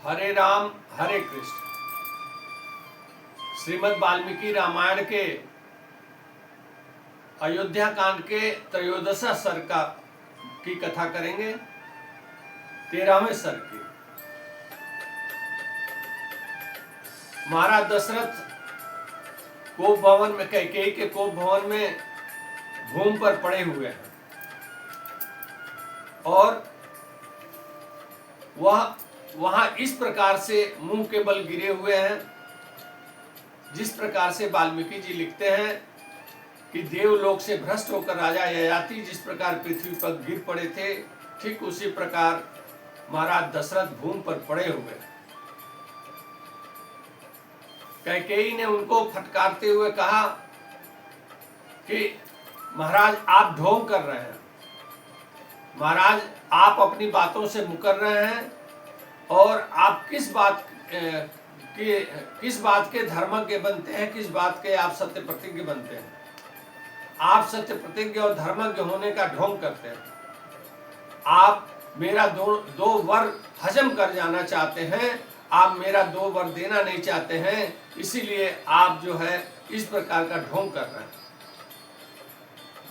हरे राम हरे कृष्ण। श्रीमद् वाल्मीकि रामायण के अयोध्या कांड के त्रयोदश सर्ग की कथा करेंगे। 13वें सर्ग की। महाराज दशरथ कोप भवन में, कैकेयी के कोप भवन में घूम पर पड़े हुए हैं और वह वहां इस प्रकार से मुंह के बल गिरे हुए हैं, जिस प्रकार से वाल्मीकि जी लिखते हैं कि देवलोक से भ्रष्ट होकर राजा ययाति जिस प्रकार पृथ्वी पर गिर पड़े थे, ठीक उसी प्रकार महाराज दशरथ भूमि पर पड़े हुए। कैकेयी ने उनको फटकारते हुए कहा कि महाराज आप ढोंग कर रहे हैं, महाराज आप अपनी बातों से मुकर रहे हैं और आप किस बात के धर्मज्ञ बनते हैं, किस बात के आप सत्य प्रतिज्ञ बनते हैं। आप सत्य प्रतिज्ञ और धर्मज्ञ होने का ढोंग करते हैं। आप मेरा दो वर हजम कर जाना चाहते हैं, आप मेरा 2 वर देना नहीं चाहते हैं, इसीलिए आप जो है इस प्रकार का ढोंग कर रहे हैं।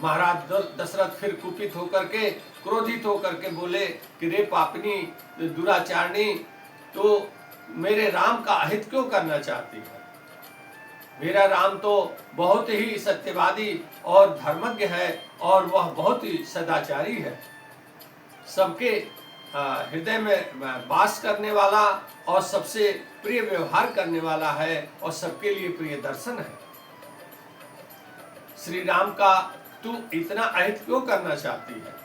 महाराज दशरथ फिर कुपित होकर के, क्रोधित होकर के बोले कि रे पापनी दुराचारणी, तो मेरे राम का अहित क्यों करना चाहती है। मेरा राम तो बहुत ही सत्यवादी और धर्मज्ञ है और वह बहुत ही सदाचारी है, सबके हृदय में वास करने वाला और सबसे प्रिय व्यवहार करने वाला है और सबके लिए प्रिय दर्शन है। श्री राम का तू इतना अहित क्यों करना चाहती है।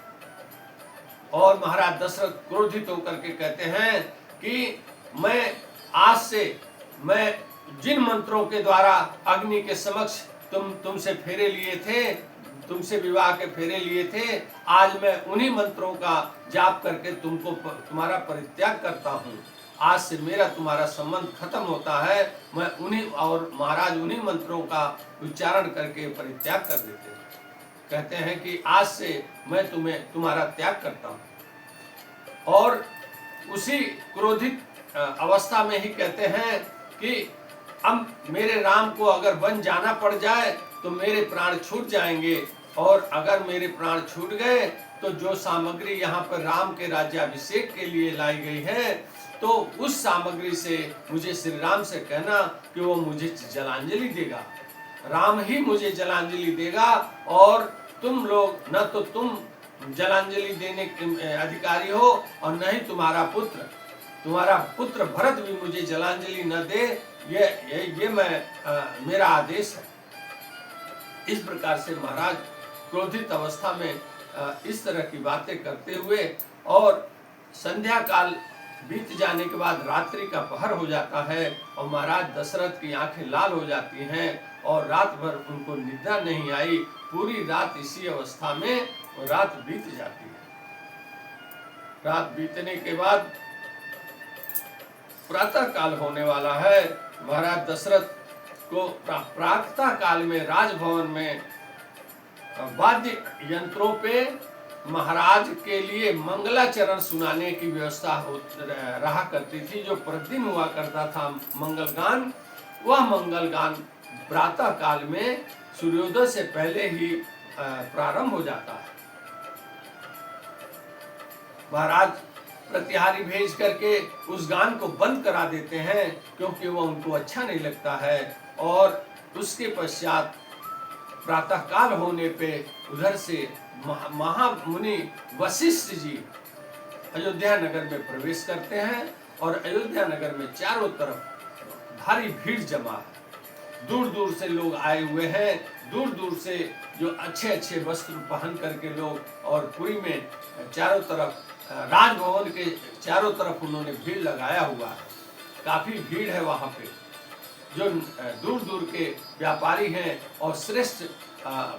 और महाराज दशरथ क्रोधित होकर के कहते हैं कि मैं आज से जिन मंत्रों के द्वारा अग्नि के समक्ष तुमसे फेरे लिए थे, तुमसे विवाह के फेरे लिए थे, आज मैं उन्हीं मंत्रों का जाप करके तुम्हारा परित्याग करता हूँ। आज से मेरा तुम्हारा संबंध खत्म होता है। मैं महाराज उन्हीं मंत्रों का उच्चारण करके परित्याग कर देते हैं। कहते हैं कि आज से मैं तुम्हारा त्याग करता हूँ। और उसी क्रोधित अवस्था में ही कहते हैं कि अब मेरे राम को अगर वन जाना पड़ जाए तो मेरे प्राण छूट जाएंगे, और अगर मेरे प्राण छूट गए तो जो सामग्री यहाँ पर राम के राज्याभिषेक के लिए लाई गई है, तो उस सामग्री से मुझे श्री राम से कहना कि वो मुझे जलांजलि देगा। राम ही मुझे जलांजलि देगा और तुम लोग, न तो तुम जलांजलि देने के अधिकारी हो और न ही तुम्हारा पुत्र भरत भी मुझे जलांजलि न दे। ये मेरा आदेश है। इस प्रकार से महाराज क्रोधित अवस्था में इस तरह की बातें करते हुए, और संध्या काल बीत जाने के बाद रात्रि का पहर हो जाता है और महाराज दशरथ की आंखें लाल हो जाती हैं और रात भर उनको निद्रा नहीं आई। पूरी रात इसी अवस्था में रात बीत जाती है। रात बीतने के बाद प्रातः काल होने वाला है। महाराज दशरथ को प्रातः काल में राजभवन में वाद्य यंत्रों पे महाराज के लिए मंगलाचरण सुनाने की व्यवस्था रहा करती थी। जो प्रतिदिन हुआ करता था मंगलगान, वह मंगलगान प्रातः काल में सूर्योदय से पहले ही प्रारंभ हो जाता है। महाराज प्रतिहारी भेज करके उस गान को बंद करा देते हैं, क्योंकि वह उनको अच्छा नहीं लगता है। और उसके पश्चात प्रातः काल होने पे उधर से महामुनि वशिष्ठ जी अयोध्या नगर में प्रवेश करते हैं और अयोध्या नगर में चारों तरफ भारी भीड़ जमा है। दूर दूर से लोग आए हुए हैं, दूर दूर से जो अच्छे अच्छे वस्त्र पहन करके लोग, और पुरी में चारों तरफ, राजभवन के चारों तरफ उन्होंने भीड़ लगाया हुआ है। काफी भीड़ है वहां पे। जो दूर दूर के व्यापारी हैं और श्रेष्ठ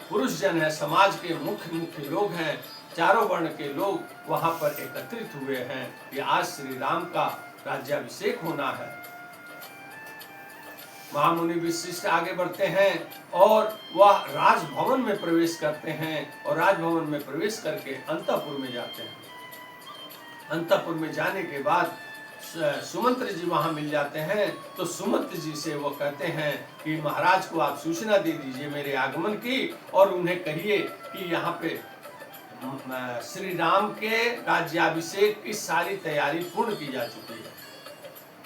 पुरुष जन है, समाज के मुख्य लोग हैं, चारों वर्ण के लोग वहां पर एकत्रित हुए हैं कि आज श्री राम का राज्याभिषेक होना है। महामुनि वशिष्ठ आगे बढ़ते हैं और वह राजभवन में प्रवेश करते हैं और राजभवन में प्रवेश करके अंतःपुर में जाते हैं। अंतःपुर में जाने के बाद सुमंत्र जी वहां मिल जाते हैं, तो सुमंत्र जी से वो कहते हैं कि महाराज को आप सूचना दे दीजिए मेरे आगमन की, और उन्हें कहिए कि यहाँ पे श्री राम के राज्याभिषेक की सारी तैयारी पूर्ण की जा चुकी है।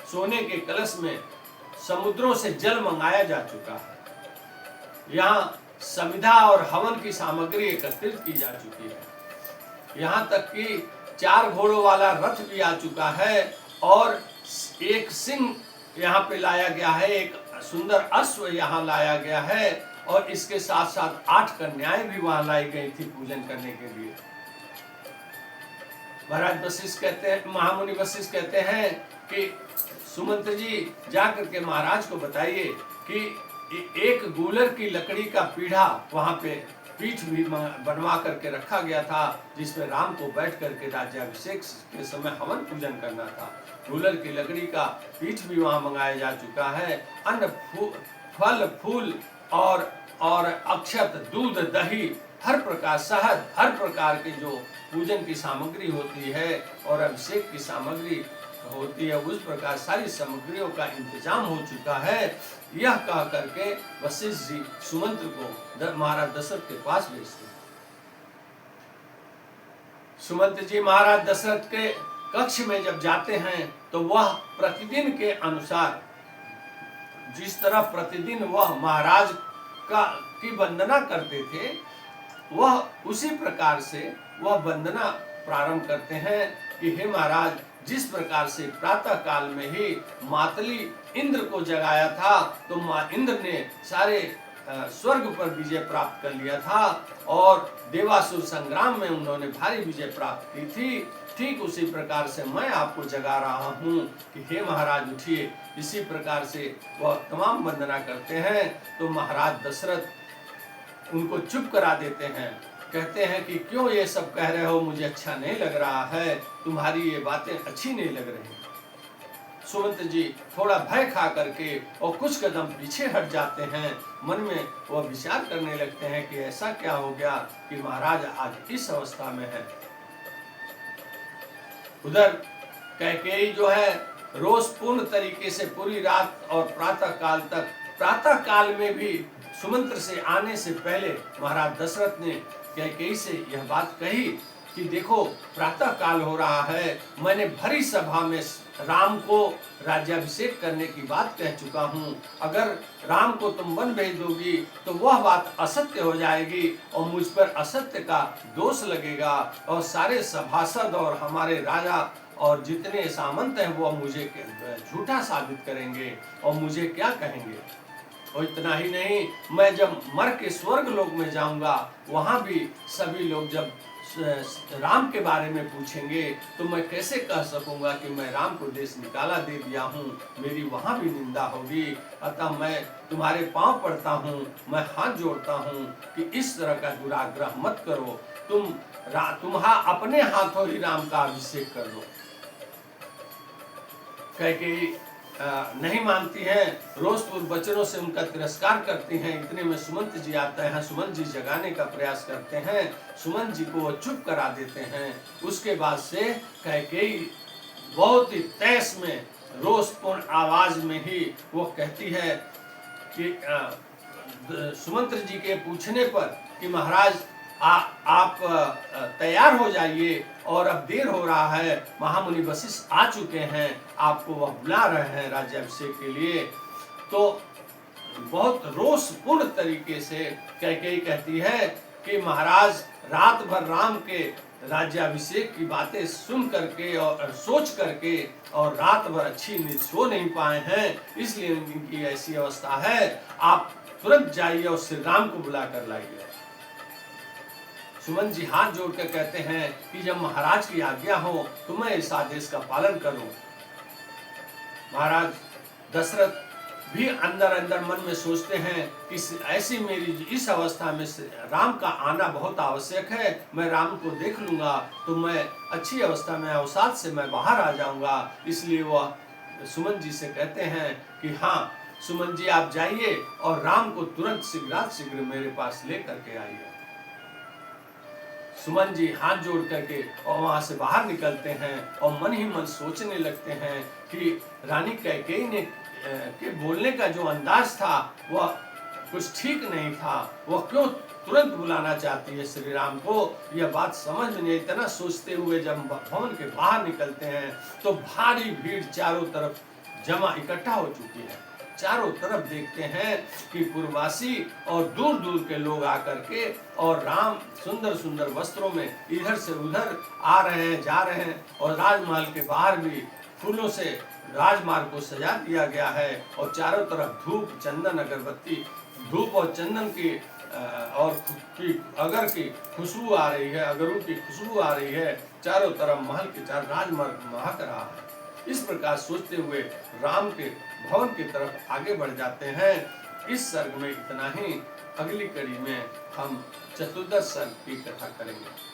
सोने के कलश में समुद्रों से जल मंगाया जा चुका है। यहाँ समिधा और हवन की सामग्री एकत्रित की जा चुकी है। यहाँ तक कि 4 घोड़ों वाला रथ भी आ चुका है, और एक सिंह यहाँ पे लाया गया है, एक सुंदर अश्व यहाँ लाया गया है, और इसके साथ साथ 8 कन्याएं भी वहां लाई गई थी पूजन करने के लिए। महाराज वशिष्ठ कहते हैं, महामुनि वशिष्ठ कहते हैं कि सुमंत्र जी जाकर के महाराज को बताइए कि एक गूलर की लकड़ी का पीढ़ा वहां पे पीठ भी बनवा करके रखा गया था, जिसमें राम को बैठ करके राज्याभिषेक के समय हवन पूजन करना था। गूलर की लकड़ी का पीठ भी वहां मंगाया जा चुका है। अन्न फल फूल और अक्षत दूध दही हर प्रकार शहद हर प्रकार के जो पूजन की सामग्री होती है और अभिषेक की सामग्री होती है, उस प्रकार सारी सामग्रियों का इंतजाम हो चुका है। यह कह करके वशिष्ठ जी सुमंत्र को महाराज दशरथ के पास भेजते हैं। सुमंत्र जी महाराज दशरथ के कक्ष में जब जाते हैं तो वह प्रतिदिन के अनुसार जिस तरह प्रतिदिन वह महाराज की वंदना करते थे, वह उसी प्रकार से वह वंदना प्रारंभ करते हैं कि हे महाराज, जिस प्रकार से प्रातः काल में ही मातली इंद्र को जगाया था, तो माँ इंद्र ने सारे स्वर्ग पर विजय प्राप्त कर लिया था और देवासुर संग्राम में उन्होंने भारी विजय प्राप्त की थी। ठीक उसी प्रकार से मैं आपको जगा रहा हूँ कि हे महाराज उठिए। इसी प्रकार से वह तमाम वंदना करते हैं। तो महाराज दशरथ उनको चुप करा देते हैं, कहते हैं कि क्यों ये सब कह रहे हो, मुझे अच्छा नहीं लग रहा है, तुम्हारी ये बातें अच्छी नहीं लग रही। सुमंत्र जी थोड़ा भय खा करके और कुछ कदम पीछे हट जाते हैं। मन में वह विचार करने लगते हैं कि ऐसा क्या हो गया कि महाराज आज इस अवस्था में है। उधर कैकेयी जो है रोज पूर्ण तरीके से पूरी रात और प्रातः काल में भी सुमंत्र से आने से पहले महाराज दशरथ ने कैकेयी से यह बात कही कि देखो प्रातः काल हो रहा है, मैंने भरी सभा में राम को राज्याभिषेक करने की बात कह चुका हूँ। अगर राम को तुम वन भेज दोगी तो वह बात असत्य हो जाएगी और मुझ पर असत्य का दोष लगेगा और सारे सभासद और हमारे राजा और जितने सामंत हैं वो मुझे झूठा साबित करेंगे और मुझे क्या कहेंगे। और इतना ही नहीं, मैं जब मर के स्वर्ग लोक में जाऊंगा वहां भी सभी लोग जब राम के बारे में पूछेंगे तो मैं कैसे कह सकूंगा कि मैं राम को देश निकाला दे दिया हूँ, मेरी वहां भी निंदा होगी। अतः मैं तुम्हारे पांव पड़ता हूँ, मैं हाथ जोड़ता हूँ कि इस तरह का दुराग्रह मत करो। तुम्हारा अपने हाथों ही राम का अभिषेक कर दो। कैकेयी नहीं मानती हैं, रोषपूर्ण वचनों से उनका तिरस्कार करती हैं। इतने में सुमंत जी आते हैं, सुमंत जी जगाने का प्रयास करते हैं, सुमंत जी को वो चुप करा देते हैं। उसके बाद से कैकेयी बहुत ही तेज में रोषपूर्ण आवाज में ही वो कहती है कि सुमंत्र जी के पूछने पर कि महाराज आप तैयार हो जाइए और अब देर हो रहा है, महामुनि वशिष्ठ आ चुके हैं, आपको वह बुला रहे हैं राज्याभिषेक के लिए। तो बहुत रोषपूर्ण तरीके से कैकेयी कहती है कि महाराज रात भर राम के राज्याभिषेक की बातें सुन करके और सोच करके और रात भर अच्छी नींद सो नहीं पाए हैं, इसलिए इनकी ऐसी अवस्था है। आप तुरंत जाइए और श्री राम को बुला कर लाइए। सुमंत जी हाथ जोड़कर कहते हैं कि जब महाराज की आज्ञा हो तो मैं इस आदेश का पालन करूं। महाराज दशरथ भी अंदर अंदर मन में सोचते हैं कि ऐसी मेरी इस अवस्था में राम का आना बहुत आवश्यक है। मैं राम को देख लूंगा तो मैं अच्छी अवस्था में अवसाद से मैं बाहर आ जाऊंगा। इसलिए वह सुमंत जी से कहते हैं कि हाँ सुमंत जी आप जाइए और राम को तुरंत शीघ्र मेरे पास लेकर के आइए। सुमन जी हाथ जोड़ करके और वहां से बाहर निकलते हैं और मन ही मन सोचने लगते हैं कि रानी कैकेयी ने के बोलने का जो अंदाज था वह कुछ ठीक नहीं था, वह क्यों तुरंत बुलाना चाहती है श्री राम को, यह बात समझ में नहीं। इतना सोचते हुए जब भवन के बाहर निकलते हैं तो भारी भीड़ चारों तरफ जमा इकट्ठा हो चुकी है। चारों तरफ देखते हैं कि पूर्ववासी और दूर दूर के लोग आकर के और राम सुंदर सुंदर वस्त्रों में इधर से उधर आ रहे हैं, जा रहे हैं, और राजमहल के बाहर भी फूलों से राजमार्ग को सजा दिया गया है और चारों तरफ धूप चंदन अगरबत्ती, धूप और चंदन की और अगर की खुशबू आ रही है, अगरों की खुशबू आ रही है। चारों तरफ महल के चार राजमार्ग महक रहा है। इस प्रकार सोचते हुए राम के भवन की तरफ आगे बढ़ जाते हैं। इस सर्ग में इतना ही। अगली कड़ी में हम चतुर्दश सर्ग की कथा करेंगे।